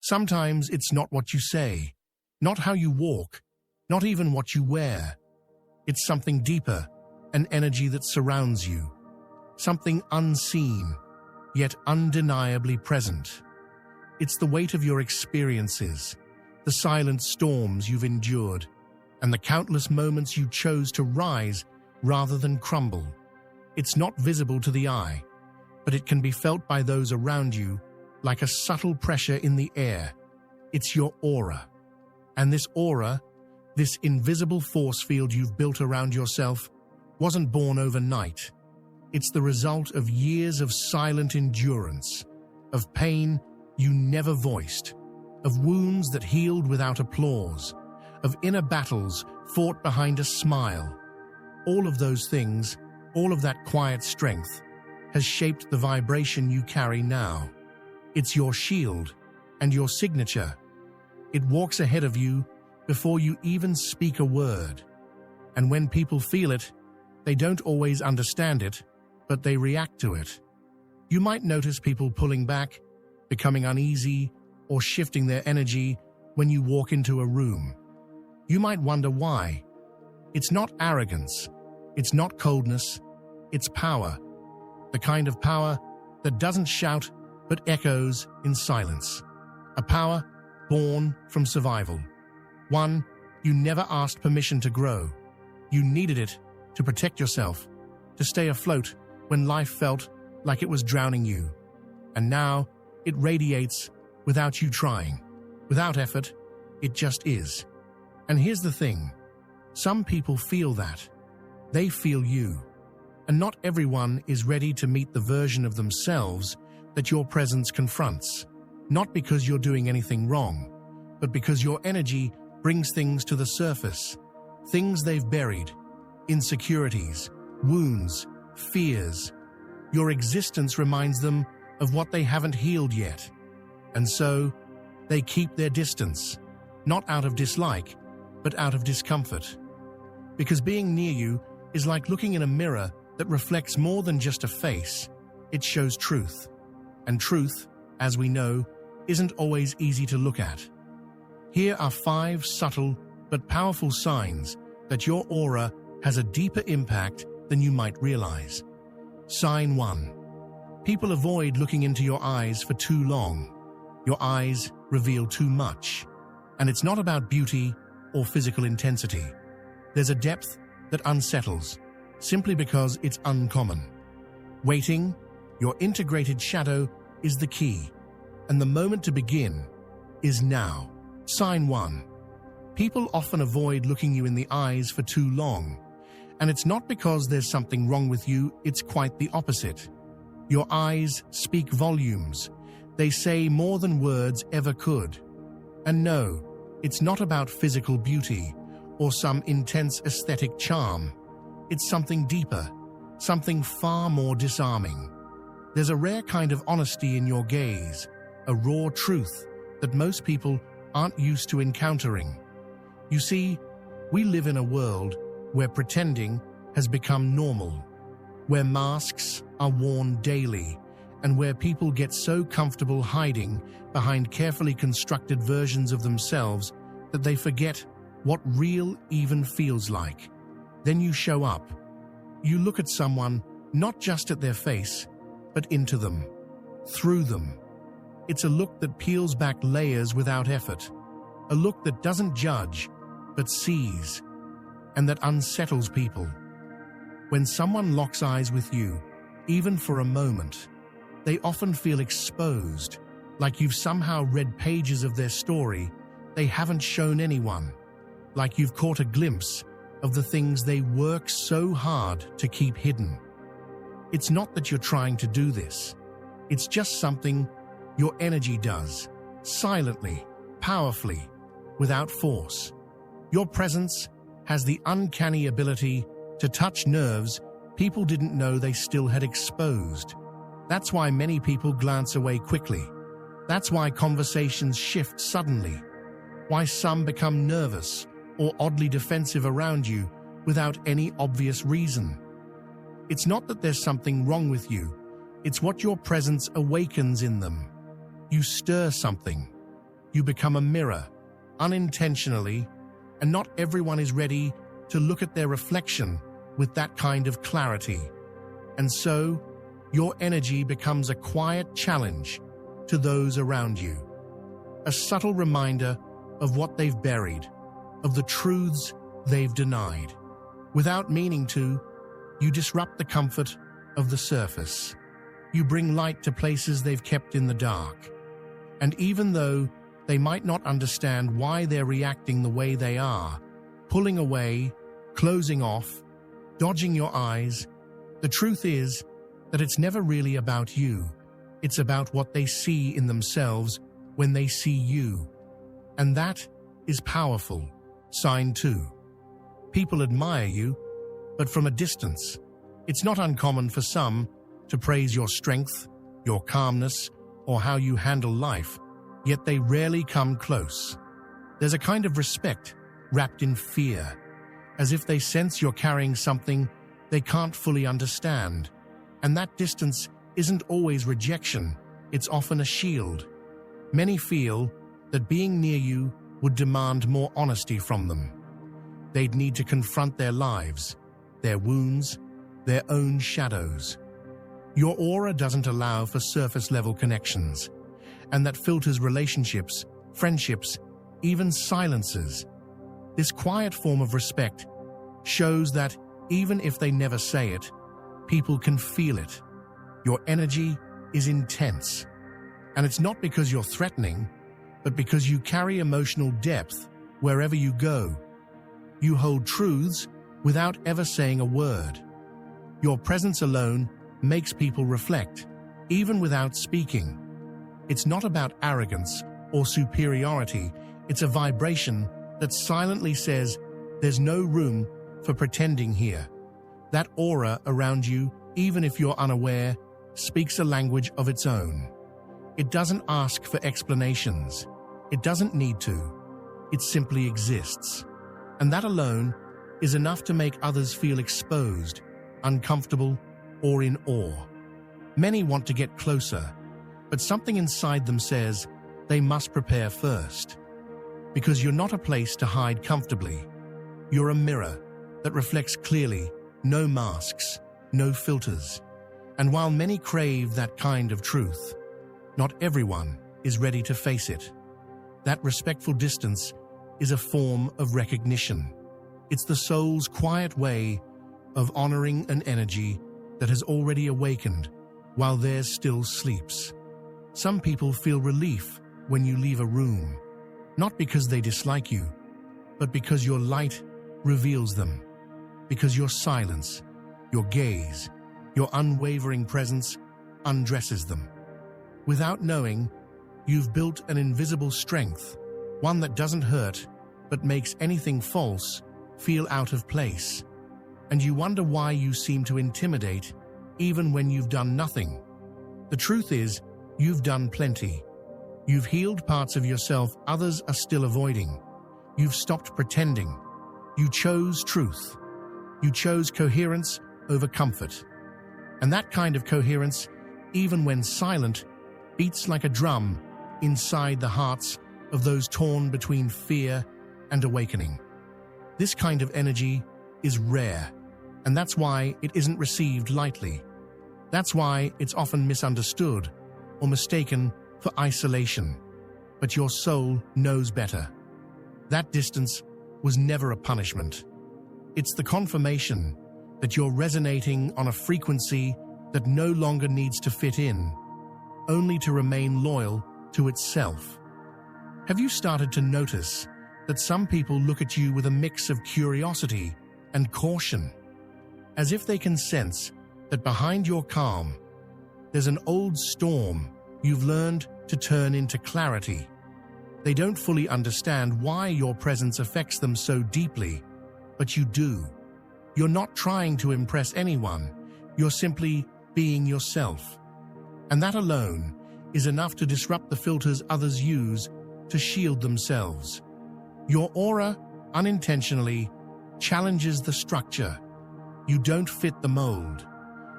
Sometimes it's not what you say, not how you walk, not even what you wear. It's something deeper, an energy that surrounds you, something unseen, yet undeniably present. It's the weight of your experiences, the silent storms you've endured, and the countless moments you chose to rise rather than crumble. It's not visible to the eye, but it can be felt by those around you like a subtle pressure in the air. It's your aura. And this aura, this invisible force field you've built around yourself, wasn't born overnight. It's the result of years of silent endurance, of pain you never voiced, of wounds that healed without applause, of inner battles fought behind a smile. All of those things, all of that quiet strength, has shaped the vibration you carry now. It's your shield and your signature. It walks ahead of you before you even speak a word. And when people feel it, they don't always understand it, but they react to it. You might notice people pulling back, becoming uneasy, or shifting their energy when you walk into a room. You might wonder why. It's not arrogance. It's not coldness. It's power. The kind of power that doesn't shout but echoes in silence. A power born from survival. One you never asked permission to grow. You needed it to protect yourself, to stay afloat when life felt like it was drowning you. And now it radiates without you trying. Without effort, it just is. And here's the thing. Some people feel that. They feel you. And not everyone is ready to meet the version of themselves that your presence confronts. Not because you're doing anything wrong, but because your energy brings things to the surface. Things they've buried. Insecurities, wounds, fears. Your existence reminds them of what they haven't healed yet. And so, they keep their distance. Not out of dislike, but out of discomfort. Because being near you is like looking in a mirror that reflects more than just a face. It shows truth. And truth, as we know, isn't always easy to look at. Here are 5 subtle but powerful signs that your aura has a deeper impact than you might realize. Sign 1. People avoid looking into your eyes for too long. Your eyes reveal too much. And it's not about beauty or physical intensity. There's a depth that unsettles, simply because it's uncommon. Waiting, your integrated shadow, is the key. And the moment to begin is now. Sign 1. People often avoid looking you in the eyes for too long. And it's not because there's something wrong with you, it's quite the opposite. Your eyes speak volumes. They say more than words ever could. And no, it's not about physical beauty or some intense aesthetic charm. It's something deeper, something far more disarming. There's a rare kind of honesty in your gaze, a raw truth that most people aren't used to encountering. You see, we live in a world where pretending has become normal, where masks are worn daily, and where people get so comfortable hiding behind carefully constructed versions of themselves that they forget what real even feels like. Then you show up. You look at someone, not just at their face, but into them, through them. It's a look that peels back layers without effort, a look that doesn't judge, but sees, and that unsettles people. When someone locks eyes with you, even for a moment, they often feel exposed, like you've somehow read pages of their story they haven't shown anyone, like you've caught a glimpse of the things they work so hard to keep hidden. It's not that you're trying to do this. It's just something your energy does, silently, powerfully, without force. Your presence has the uncanny ability to touch nerves people didn't know they still had exposed. That's why many people glance away quickly. That's why conversations shift suddenly. Why some become nervous or oddly defensive around you without any obvious reason. It's not that there's something wrong with you. It's what your presence awakens in them. You stir something. You become a mirror, unintentionally, and not everyone is ready to look at their reflection with that kind of clarity. And so, your energy becomes a quiet challenge to those around you. A subtle reminder of what they've buried, of the truths they've denied. Without meaning to, you disrupt the comfort of the surface. You bring light to places they've kept in the dark. And even though they might not understand why they're reacting the way they are, pulling away, closing off, dodging your eyes, the truth is that it's never really about you. It's about what they see in themselves when they see you. And that is powerful. Sign 2. People admire you, but from a distance. It's not uncommon for some to praise your strength, your calmness, or how you handle life, yet they rarely come close. There's a kind of respect wrapped in fear, as if they sense you're carrying something they can't fully understand. And that distance isn't always rejection, it's often a shield. Many feel that being near you would demand more honesty from them. They'd need to confront their lives, their wounds, their own shadows. Your aura doesn't allow for surface-level connections, and that filters relationships, friendships, even silences. This quiet form of respect shows that even if they never say it, people can feel it. Your energy is intense. And it's not because you're threatening, but because you carry emotional depth wherever you go. You hold truths without ever saying a word. Your presence alone makes people reflect, even without speaking. It's not about arrogance or superiority. It's a vibration that silently says, there's no room for pretending here. That aura around you, even if you're unaware, speaks a language of its own. It doesn't ask for explanations. It doesn't need to. It simply exists. And that alone is enough to make others feel exposed, uncomfortable, or in awe. Many want to get closer, but something inside them says they must prepare first. Because you're not a place to hide comfortably. You're a mirror that reflects clearly, no masks, no filters. And while many crave that kind of truth, not everyone is ready to face it. That respectful distance is a form of recognition. It's the soul's quiet way of honoring an energy that has already awakened while theirs still sleeps. Some people feel relief when you leave a room, not because they dislike you, but because your light reveals them, because your silence, your gaze, your unwavering presence undresses them. Without knowing, you've built an invisible strength, one that doesn't hurt, but makes anything false feel out of place. And you wonder why you seem to intimidate, even when you've done nothing. The truth is, you've done plenty. You've healed parts of yourself others are still avoiding. You've stopped pretending. You chose truth. You chose coherence over comfort. And that kind of coherence, even when silent, beats like a drum inside the hearts of those torn between fear and awakening. This kind of energy is rare, and that's why it isn't received lightly. That's why it's often misunderstood or mistaken for isolation. But your soul knows better. That distance was never a punishment. It's the confirmation that you're resonating on a frequency that no longer needs to fit in, only to remain loyal to itself. Have you started to notice that some people look at you with a mix of curiosity and caution, as if they can sense that behind your calm, there's an old storm you've learned to turn into clarity? They don't fully understand why your presence affects them so deeply, but you do. You're not trying to impress anyone. You're simply being yourself. And that alone is enough to disrupt the filters others use to shield themselves. Your aura, unintentionally, challenges the structure. You don't fit the mold.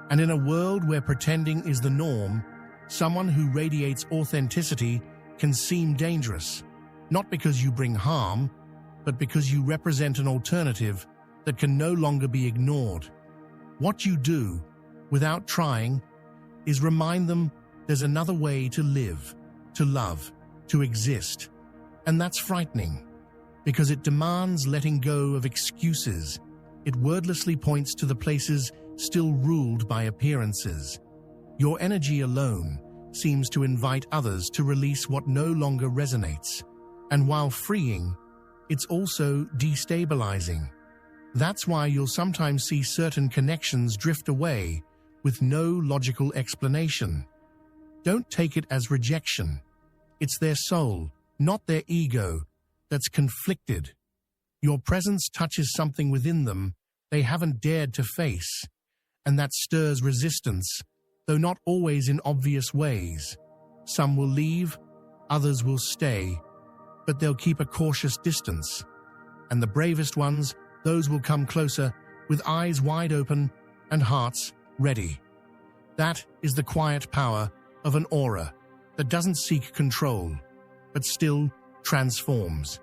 And in a world where pretending is the norm, someone who radiates authenticity can seem dangerous, not because you bring harm, but because you represent an alternative that can no longer be ignored. What you do, without trying, is remind them there's another way to live, to love, to exist. And that's frightening, because it demands letting go of excuses. It wordlessly points to the places still ruled by appearances. Your energy alone seems to invite others to release what no longer resonates. And while freeing, it's also destabilizing. That's why you'll sometimes see certain connections drift away with no logical explanation. Don't take it as rejection. It's their soul, not their ego, that's conflicted. Your presence touches something within them they haven't dared to face, and that stirs resistance, though not always in obvious ways. Some will leave, others will stay, but they'll keep a cautious distance. And the bravest ones, those will come closer with eyes wide open and hearts ready. That is the quiet power of an aura that doesn't seek control, but still transforms.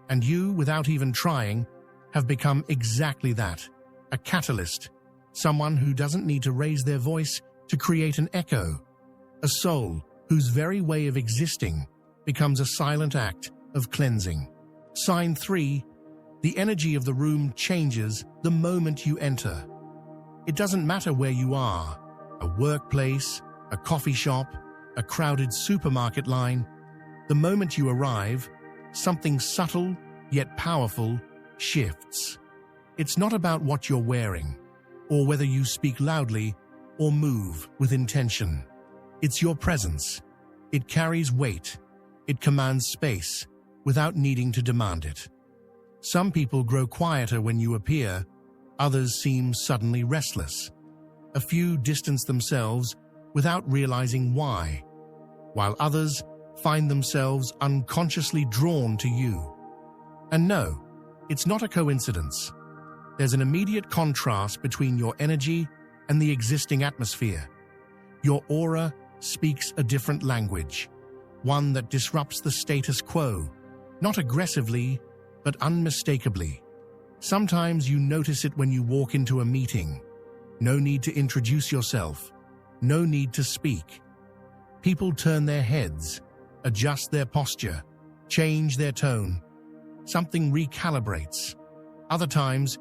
And you, without even trying, have become exactly that, a catalyst, someone who doesn't need to raise their voice to create an echo, a soul whose very way of existing becomes a silent act of cleansing. Sign 3. The energy of the room changes the moment you enter. It doesn't matter where you are, a workplace, a coffee shop, a crowded supermarket line. The moment you arrive, something subtle yet powerful shifts. It's not about what you're wearing, or whether you speak loudly or move with intention. It's your presence. It carries weight. It commands space without needing to demand it. Some people grow quieter when you appear, others seem suddenly restless. A few distance themselves without realizing why, while others find themselves unconsciously drawn to you. And no, it's not a coincidence. There's an immediate contrast between your energy and the existing atmosphere. Your aura speaks a different language, one that disrupts the status quo, not aggressively, but unmistakably. Sometimes you notice it when you walk into a meeting. No need to introduce yourself. No need to speak. People turn their heads, adjust their posture, change their tone. Something recalibrates. Other times,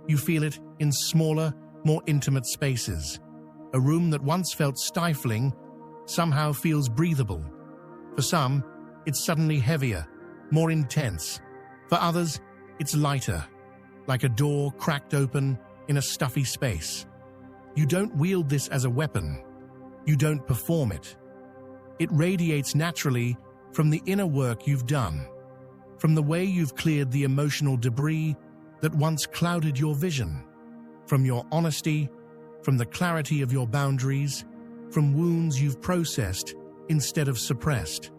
you feel it in smaller, more intimate spaces. A room that once felt stifling somehow feels breathable. For some, it's suddenly heavier, more intense. For others, it's lighter, like a door cracked open in a stuffy space. You don't wield this as a weapon. You don't perform it. It radiates naturally from the inner work you've done, from the way you've cleared the emotional debris that once clouded your vision, from your honesty, from the clarity of your boundaries, from wounds you've processed instead of suppressed.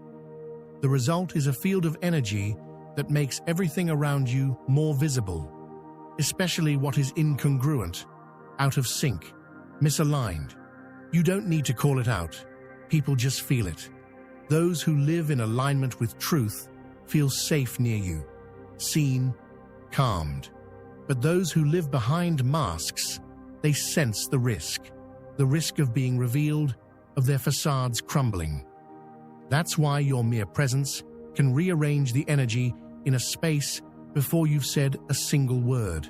The result is a field of energy that makes everything around you more visible, especially what is incongruent, out of sync, misaligned. You don't need to call it out. People just feel it. Those who live in alignment with truth feel safe near you, seen, calmed. But those who live behind masks, they sense the risk of being revealed, of their facades crumbling. That's why your mere presence can rearrange the energy in a space before you've said a single word.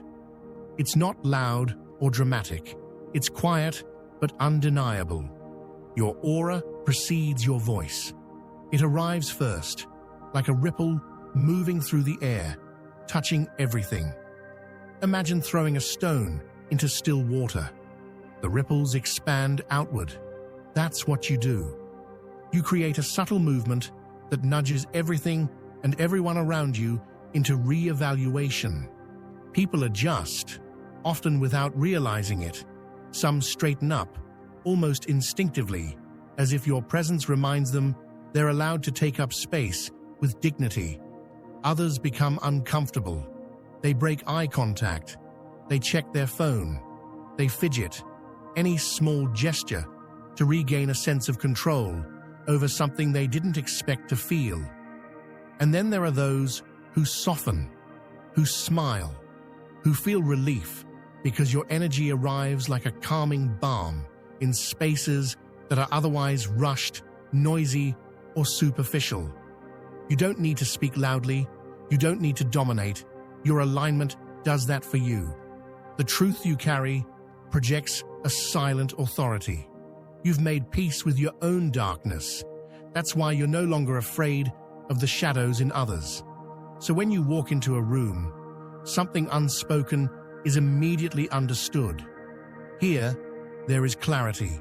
It's not loud or dramatic. It's quiet but undeniable. Your aura precedes your voice. It arrives first, like a ripple moving through the air, touching everything. Imagine throwing a stone into still water. The ripples expand outward. That's what you do. You create a subtle movement that nudges everything and everyone around you into re-evaluation. People adjust, often without realizing it. Some straighten up, almost instinctively, as if your presence reminds them they're allowed to take up space with dignity. Others become uncomfortable. They break eye contact. They check their phone. They fidget. Any small gesture to regain a sense of control, over something they didn't expect to feel. And then there are those who soften, who smile, who feel relief because your energy arrives like a calming balm in spaces that are otherwise rushed, noisy, or superficial. You don't need to speak loudly. You don't need to dominate. Your alignment does that for you. The truth you carry projects a silent authority. You've made peace with your own darkness. That's why you're no longer afraid of the shadows in others. So when you walk into a room, something unspoken is immediately understood. Here, there is clarity.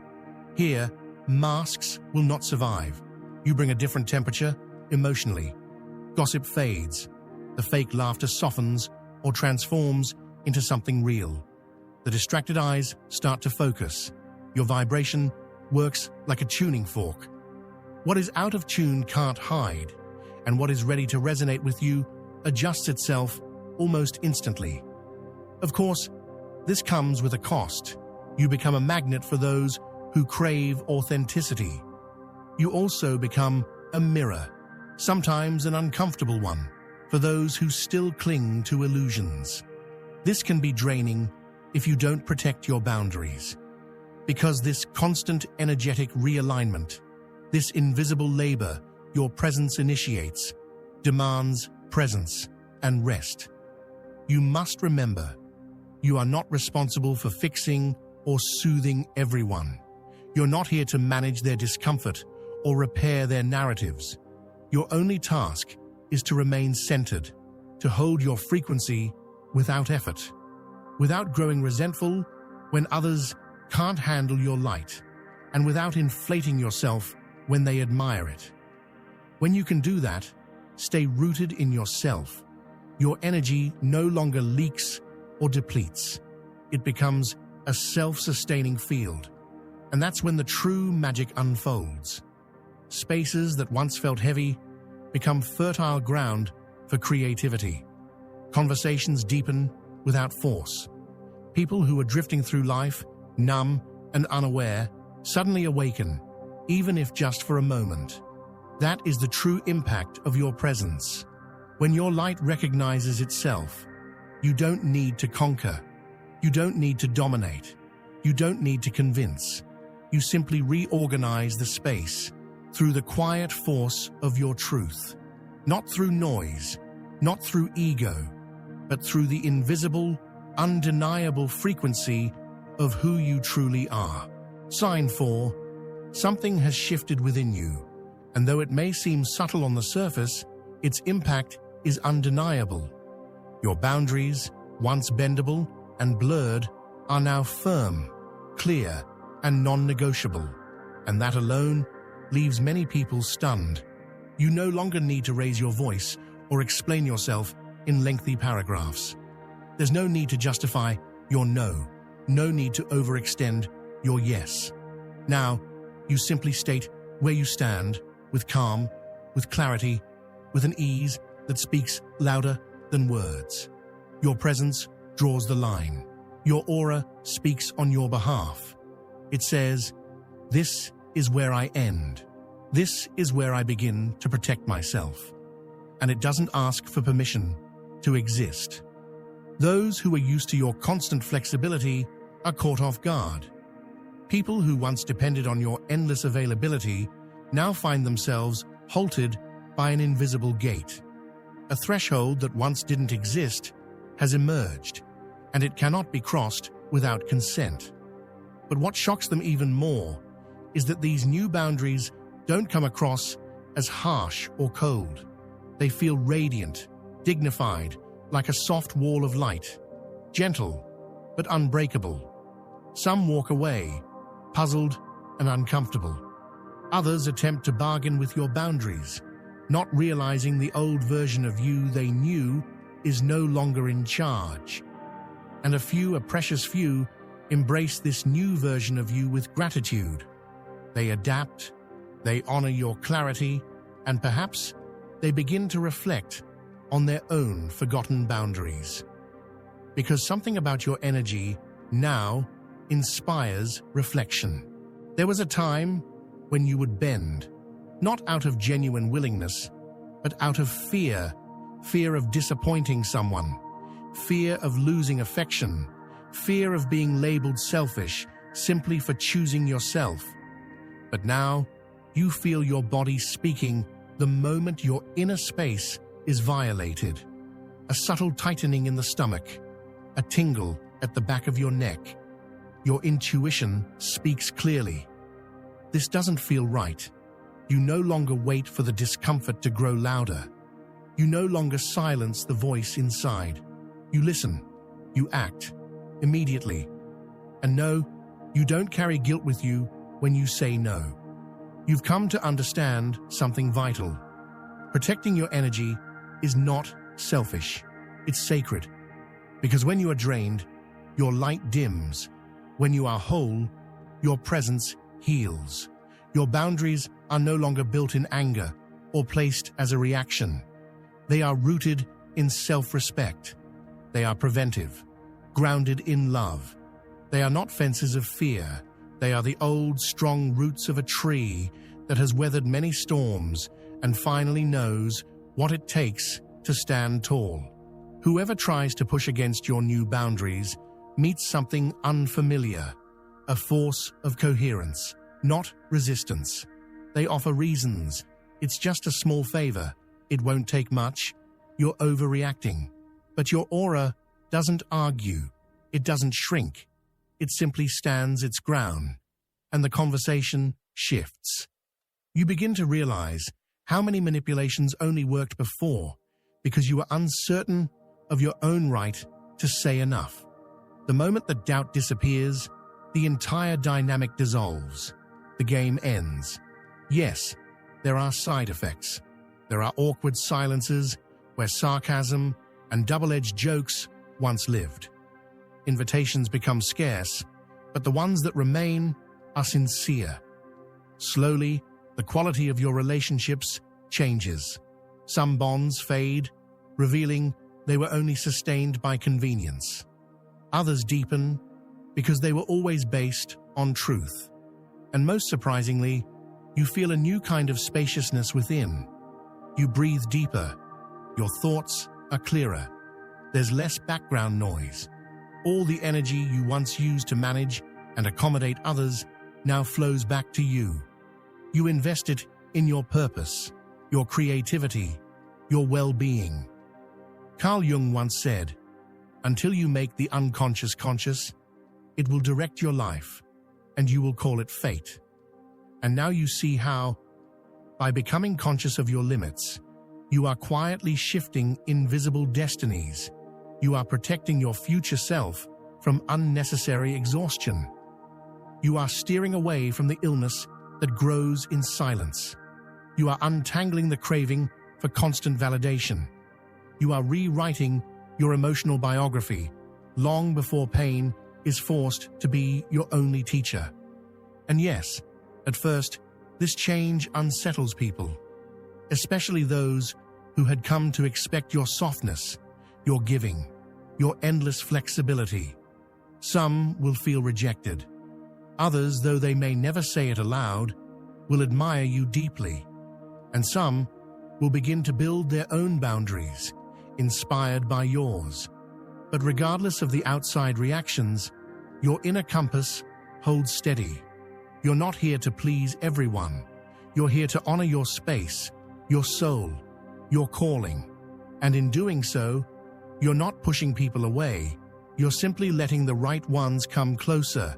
Here, masks will not survive. You bring a different temperature emotionally. Gossip fades. The fake laughter softens or transforms into something real. The distracted eyes start to focus. Your vibration works like a tuning fork. What is out of tune can't hide, and what is ready to resonate with you adjusts itself almost instantly. Of course, this comes with a cost. You become a magnet for those who crave authenticity. You also become a mirror, sometimes an uncomfortable one, for those who still cling to illusions. This can be draining if you don't protect your boundaries, because this constant energetic realignment, this invisible labor your presence initiates, demands presence and rest. You must remember, you are not responsible for fixing or soothing everyone. You're not here to manage their discomfort or repair their narratives. Your only task is to remain centered, to hold your frequency without effort, without growing resentful when others can't handle your light, and without inflating yourself when they admire it. When you can do that, stay rooted in yourself. Your energy no longer leaks or depletes. It becomes a self-sustaining field. And that's when the true magic unfolds. Spaces that once felt heavy become fertile ground for creativity. Conversations deepen without force. People who are drifting through life, numb and unaware, suddenly awaken, even if just for a moment. That is the true impact of your presence. When your light recognizes itself, you don't need to conquer. You don't need to dominate. You don't need to convince. You simply reorganize the space through the quiet force of your truth. Not through noise, not through ego, but through the invisible, undeniable frequency of who you truly are. Sign 4. Something has shifted within you, and though it may seem subtle on the surface, its impact is undeniable. Your boundaries, once bendable and blurred, are now firm, clear, and non-negotiable, and that alone leaves many people stunned. You no longer need to raise your voice or explain yourself in lengthy paragraphs. There's no need to justify your no, no need to overextend your yes. Now, you simply state where you stand, with calm, with clarity, with an ease that speaks louder than words. Your presence draws the line. Your aura speaks on your behalf. It says, "This is where I end. This is where I begin to protect myself." And it doesn't ask for permission to exist. Those who are used to your constant flexibility are caught off guard. People who once depended on your endless availability now find themselves halted by an invisible gate. A threshold that once didn't exist has emerged, and it cannot be crossed without consent. But what shocks them even more is that these new boundaries don't come across as harsh or cold. They feel radiant, dignified, like a soft wall of light, gentle, but unbreakable. Some walk away, puzzled and uncomfortable. Others attempt to bargain with your boundaries, not realizing the old version of you they knew is no longer in charge. And a precious few, embrace this new version of you with gratitude. They adapt, they honor your clarity, and perhaps they begin to reflect on their own forgotten boundaries. Because something about your energy now inspires reflection. There was a time when you would bend, not out of genuine willingness, but out of fear, fear of disappointing someone, fear of losing affection, fear of being labeled selfish simply for choosing yourself. But now, you feel your body speaking the moment your inner space is violated. A subtle tightening in the stomach, a tingle at the back of your neck. Your intuition speaks clearly. This doesn't feel right. You no longer wait for the discomfort to grow louder. You no longer silence the voice inside. You listen. You act. Immediately. And no, you don't carry guilt with you when you say no. You've come to understand something vital. Protecting your energy is not selfish. It's sacred. Because when you are drained, your light dims. When you are whole, your presence heals. Your boundaries are no longer built in anger or placed as a reaction. They are rooted in self-respect. They are preventive, grounded in love. They are not fences of fear. They are the old, strong roots of a tree that has weathered many storms and finally knows what it takes to stand tall. Whoever tries to push against your new boundaries meets something unfamiliar, a force of coherence, not resistance. They offer reasons. It's just a small favor. It won't take much. You're overreacting. But your aura doesn't argue. It doesn't shrink. It simply stands its ground. And the conversation shifts. You begin to realize how many manipulations only worked before because you were uncertain of your own right to say enough. The moment that doubt disappears, the entire dynamic dissolves. The game ends. Yes, there are side effects. There are awkward silences where sarcasm and double-edged jokes once lived. Invitations become scarce, but the ones that remain are sincere. Slowly, the quality of your relationships changes. Some bonds fade, revealing they were only sustained by convenience. Others deepen because they were always based on truth. And most surprisingly, you feel a new kind of spaciousness within. You breathe deeper. Your thoughts are clearer. There's less background noise. All the energy you once used to manage and accommodate others now flows back to you. You invest it in your purpose, your creativity, your well-being. Carl Jung once said, "Until you make the unconscious conscious, it will direct your life, and you will call it fate." And now you see how, by becoming conscious of your limits, you are quietly shifting invisible destinies. You are protecting your future self from unnecessary exhaustion. You are steering away from the illness that grows in silence. You are untangling the craving for constant validation. You are rewriting your emotional biography long before pain is forced to be your only teacher. And yes, at first, this change unsettles people, especially those who had come to expect your softness, your giving, your endless flexibility. Some will feel rejected. Others, though they may never say it aloud, will admire you deeply. And some will begin to build their own boundaries, inspired by yours. But regardless of the outside reactions, your inner compass holds steady. You're not here to please everyone. You're here to honor your space, your soul, your calling. And in doing so, you're not pushing people away. You're simply letting the right ones come closer,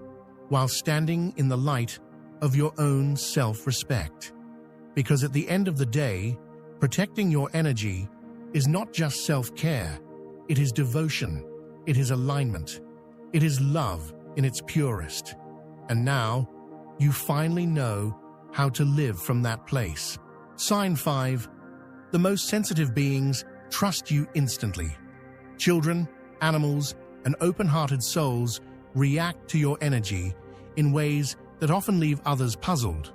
while standing in the light of your own self-respect. Because at the end of the day, protecting your energy is not just self-care. It is devotion. It is alignment. It is love in its purest. And now, you finally know how to live from that place. Sign 5. The most sensitive beings trust you instantly. Children, animals, and open-hearted souls react to your energy in ways that often leave others puzzled.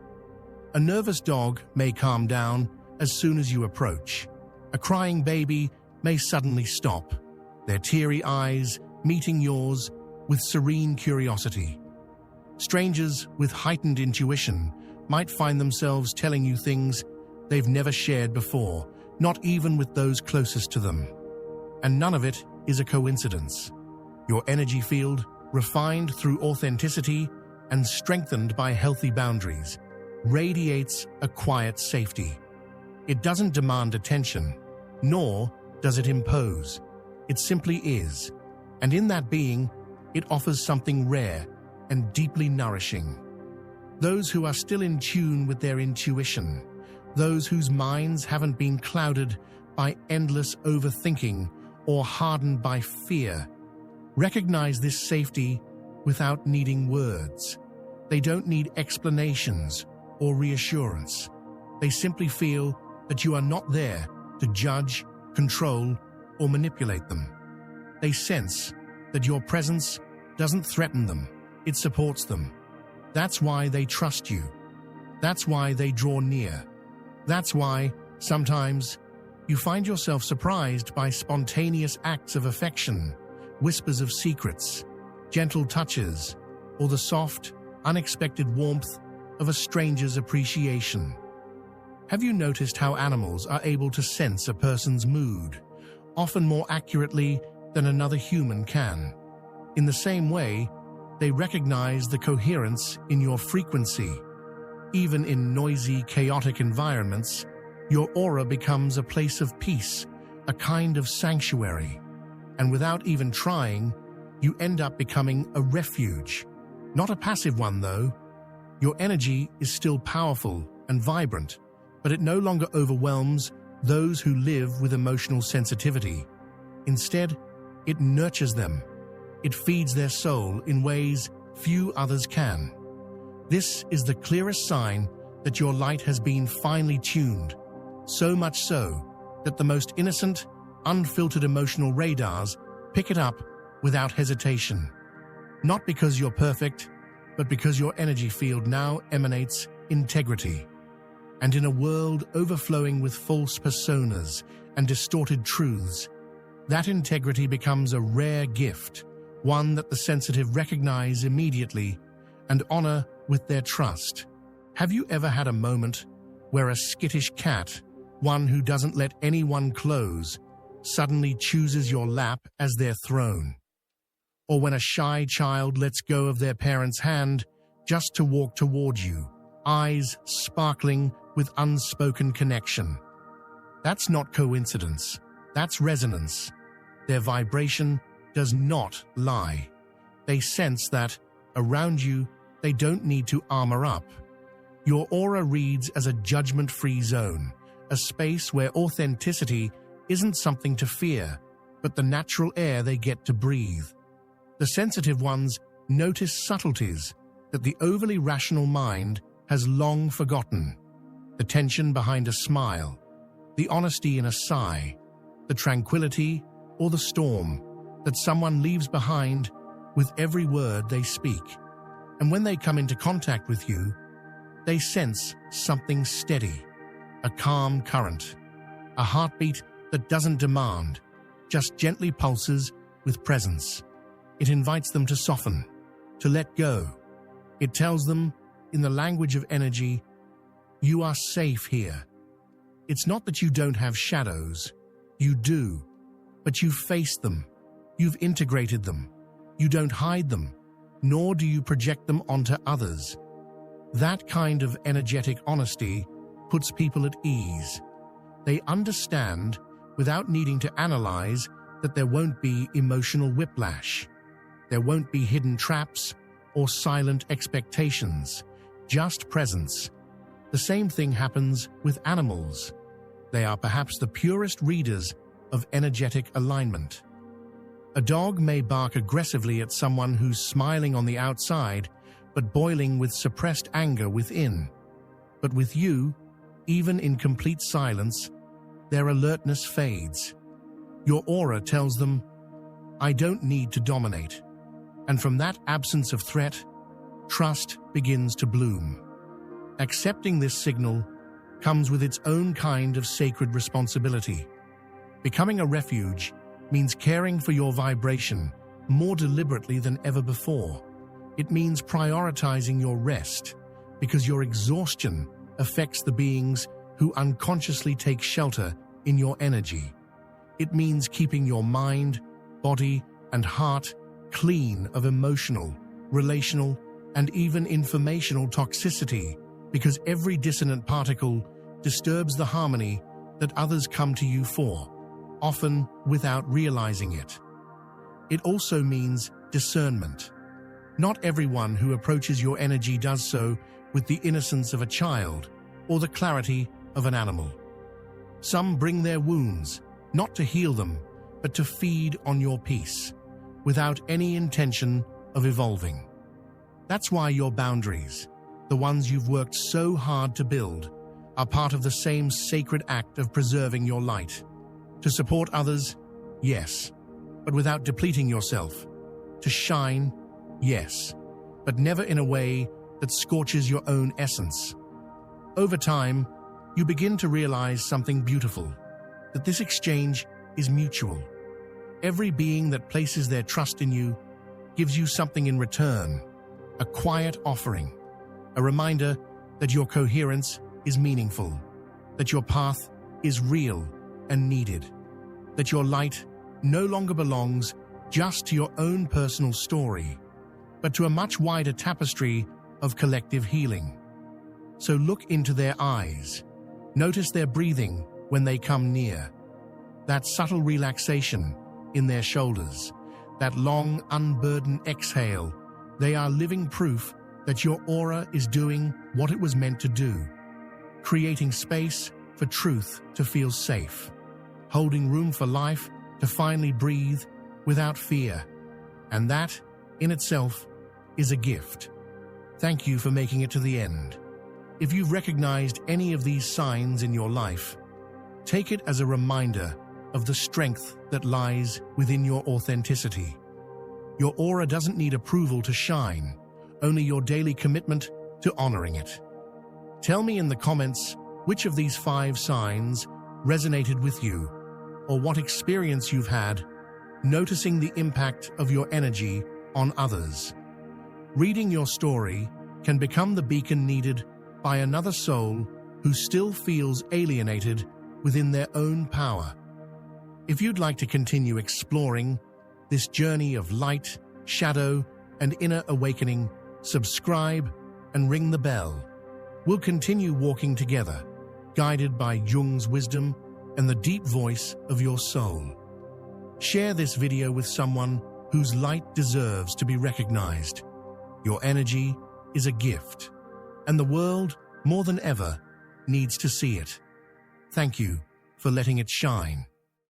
A nervous dog may calm down as soon as you approach. A crying baby may suddenly stop, their teary eyes meeting yours with serene curiosity. Strangers with heightened intuition might find themselves telling you things they've never shared before, not even with those closest to them. And none of it is a coincidence. Your energy field, refined through authenticity and strengthened by healthy boundaries, radiates a quiet safety. It doesn't demand attention, nor does it impose. It simply is. And in that being, it offers something rare and deeply nourishing. Those who are still in tune with their intuition, those whose minds haven't been clouded by endless overthinking or hardened by fear, recognize this safety without needing words. They don't need explanations or reassurance. They simply feel that you are not there to judge, control, or manipulate them. They sense that your presence doesn't threaten them, it supports them. That's why they trust you. That's why they draw near. That's why, sometimes, you find yourself surprised by spontaneous acts of affection, whispers of secrets, gentle touches, or the soft, unexpected warmth of a stranger's appreciation. Have you noticed how animals are able to sense a person's mood, often more accurately than another human can? In the same way, they recognize the coherence in your frequency. Even in noisy, chaotic environments, your aura becomes a place of peace, a kind of sanctuary. And without even trying, you end up becoming a refuge. Not a passive one, though. Your energy is still powerful and vibrant, but it no longer overwhelms those who live with emotional sensitivity. Instead, it nurtures them. It feeds their soul in ways few others can. This is the clearest sign that your light has been finely tuned, so much so that the most innocent, unfiltered emotional radars pick it up without hesitation. Not because you're perfect, but because your energy field now emanates integrity. And in a world overflowing with false personas and distorted truths, that integrity becomes a rare gift, one that the sensitive recognize immediately and honor with their trust. Have you ever had a moment where a skittish cat, one who doesn't let anyone close, suddenly chooses your lap as their throne? Or when a shy child lets go of their parent's hand just to walk toward you, eyes sparkling with unspoken connection? That's not coincidence. That's resonance. Their vibration does not lie. They sense that, around you, they don't need to armor up. Your aura reads as a judgment-free zone, a space where authenticity isn't something to fear, but the natural air they get to breathe. The sensitive ones notice subtleties that the overly rational mind has long forgotten. The tension behind a smile, the honesty in a sigh, the tranquility or the storm that someone leaves behind with every word they speak. And when they come into contact with you, they sense something steady, a calm current, a heartbeat that doesn't demand, just gently pulses with presence. It invites them to soften, to let go. It tells them, in the language of energy, you are safe here. It's not that you don't have shadows. You do. But you've faced them. You've integrated them. You don't hide them, nor do you project them onto others. That kind of energetic honesty puts people at ease. They understand, without needing to analyze, that there won't be emotional whiplash. There won't be hidden traps or silent expectations, just presence. The same thing happens with animals. They are perhaps the purest readers of energetic alignment. A dog may bark aggressively at someone who's smiling on the outside, but boiling with suppressed anger within. But with you, even in complete silence, their alertness fades. Your aura tells them, I don't need to dominate. And from that absence of threat, trust begins to bloom. Accepting this signal comes with its own kind of sacred responsibility. Becoming a refuge means caring for your vibration more deliberately than ever before. It means prioritizing your rest, because your exhaustion affects the beings who unconsciously take shelter in your energy. It means keeping your mind, body, and heart clean of emotional, relational, and even informational toxicity, because every dissonant particle disturbs the harmony that others come to you for, often without realizing it. It also means discernment. Not everyone who approaches your energy does so with the innocence of a child or the clarity of an animal. Some bring their wounds, not to heal them, but to feed on your peace, without any intention of evolving. That's why your boundaries, the ones you've worked so hard to build, are part of the same sacred act of preserving your light. To support others, yes, but without depleting yourself. To shine, yes, but never in a way that scorches your own essence. Over time, you begin to realize something beautiful, that this exchange is mutual. Every being that places their trust in you gives you something in return, a quiet offering, a reminder that your coherence is meaningful, that your path is real and needed, that your light no longer belongs just to your own personal story, but to a much wider tapestry of collective healing. So look into their eyes. Notice their breathing when they come near, that subtle relaxation in their shoulders, that long, unburdened exhale. They are living proof that your aura is doing what it was meant to do, creating space for truth to feel safe, holding room for life to finally breathe without fear. And that, in itself, is a gift. Thank you for making it to the end. If you've recognized any of these signs in your life, take it as a reminder of the strength that lies within your authenticity. Your aura doesn't need approval to shine, only your daily commitment to honoring it. Tell me in the comments which of these 5 signs resonated with you, or what experience you've had noticing the impact of your energy on others. Reading your story can become the beacon needed by another soul who still feels alienated within their own power. If you'd like to continue exploring this journey of light, shadow, and inner awakening, subscribe and ring the bell. We'll continue walking together, guided by Jung's wisdom and the deep voice of your soul. Share this video with someone whose light deserves to be recognized. Your energy is a gift, and the world, more than ever, needs to see it. Thank you for letting it shine.